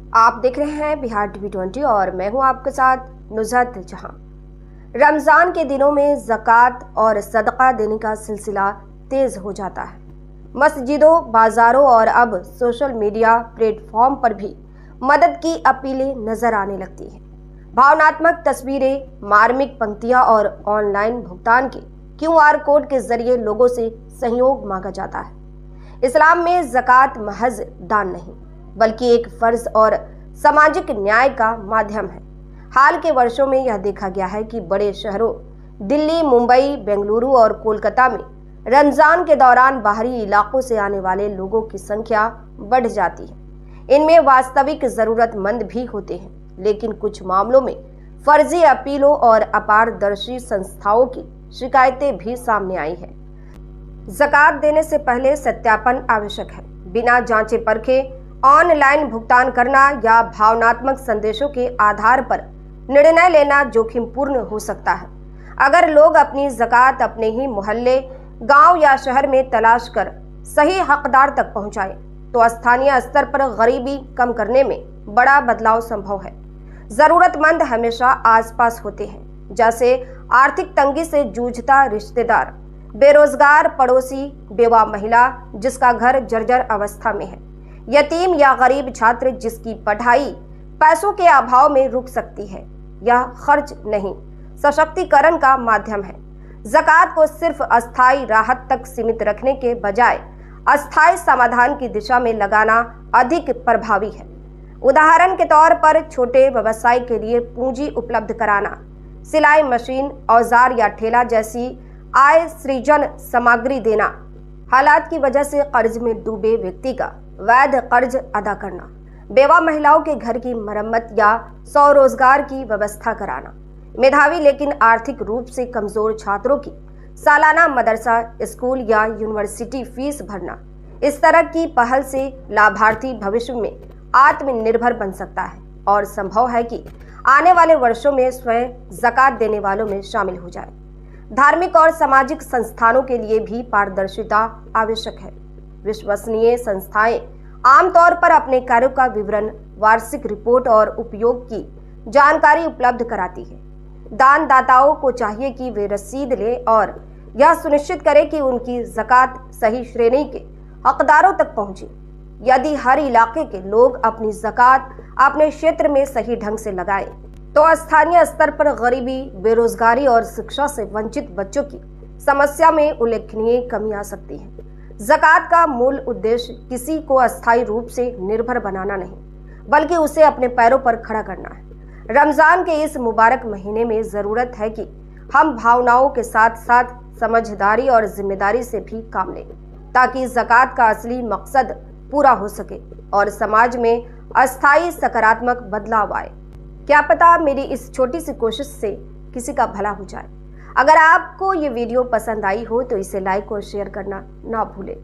आप देख रहे हैं बिहार टीवी 20 और मैं हूं आपके साथ नुज़हत जहां। रमजान के दिनों में ज़कात और सदका देने का सिलसिला तेज हो जाता है। मस्जिदों, बाजारों और अब सोशल मीडिया प्लेटफॉर्म पर भी मदद की अपीलें नजर आने लगती हैं। भावनात्मक तस्वीरें, मार्मिक पंक्तियां और ऑनलाइन भुगतान के QR कोड के जरिए लोगों से सहयोग मांगा जाता है। इस्लाम में ज़कात महज दान नहीं बल्कि एक फर्ज और सामाजिक न्याय का माध्यम है। हाल के वर्षों में यह देखा गया है कि बड़े शहरों दिल्ली, मुंबई, बेंगलुरु और कोलकाता में रमजान के दौरान बाहरी इलाकों से आने वाले लोगों की संख्या बढ़ जाती है। इनमें वास्तविक जरूरतमंद भी होते हैं, लेकिन कुछ मामलों में फर्जी अपीलों और अपारदर्शी संस्थाओं की शिकायतें भी सामने आई है। ज़कात देने से पहले सत्यापन आवश्यक है। बिना जांचे परखे ऑनलाइन भुगतान करना या भावनात्मक संदेशों के आधार पर निर्णय लेना जोखिमपूर्ण हो सकता है। अगर लोग अपनी ज़कात अपने ही मोहल्ले, गांव या शहर में तलाश कर सही हकदार तक पहुंचाएं, तो स्थानीय स्तर पर गरीबी कम करने में बड़ा बदलाव संभव है। जरूरतमंद हमेशा आसपास होते हैं, जैसे आर्थिक तंगी से जूझता रिश्तेदार, बेरोजगार पड़ोसी, बेवा महिला जिसका घर जर्जर अवस्था में है, यतीम या गरीब छात्र जिसकी पढ़ाई पैसों के अभाव में रुक सकती है। यह खर्च नहीं, सशक्तिकरण का माध्यम है। ज़कात को सिर्फ अस्थायी राहत तक सीमित रखने के बजाय अस्थायी समाधान की दिशा में लगाना अधिक प्रभावी है। उदाहरण के तौर पर छोटे व्यवसाय के लिए पूंजी उपलब्ध कराना, सिलाई मशीन, औजार या ठेला जैसी आय सृजन सामग्री देना, हालात की वजह से कर्ज में डूबे व्यक्ति का वैध कर्ज अदा करना, बेवा महिलाओं के घर की मरम्मत या स्वरोजगार की व्यवस्था कराना, मेधावी लेकिन आर्थिक रूप से कमजोर छात्रों की सालाना मदरसा, स्कूल या यूनिवर्सिटी फीस भरना। इस तरह की पहल से लाभार्थी भविष्य में आत्मनिर्भर बन सकता है और संभव है कि आने वाले वर्षों में स्वयं ज़कात देने वालों में शामिल हो जाए। धार्मिक और सामाजिक संस्थानों के लिए भी पारदर्शिता आवश्यक है। विश्वसनीय संस्थाएं आमतौर पर अपने कार्यों का विवरण, वार्षिक रिपोर्ट और उपयोग की जानकारी उपलब्ध कराती है। दानदाताओं को चाहिए कि वे रसीद लें और यह सुनिश्चित करें कि उनकी ज़कात सही श्रेणी के हकदारों तक पहुंचे। यदि हर इलाके के लोग अपनी ज़कात अपने क्षेत्र में सही ढंग से लगाएं, तो स्थानीय स्तर पर गरीबी, बेरोजगारी और शिक्षा से वंचित बच्चों की समस्या में उल्लेखनीय कमी आ सकती है। ज़कात का मूल उद्देश्य किसी को अस्थायी रूप से निर्भर बनाना नहीं, बल्कि उसे अपने पैरों पर खड़ा करना है। रमजान के इस मुबारक महीने में जरूरत है कि हम भावनाओं के साथ साथ समझदारी और जिम्मेदारी से भी काम लें, ताकि ज़कात का असली मकसद पूरा हो सके और समाज में अस्थायी सकारात्मक बदलाव आए। क्या पता मेरी इस छोटी सी कोशिश से किसी का भला हो जाए। अगर आपको ये वीडियो पसंद आई हो तो इसे लाइक और शेयर करना ना भूलें।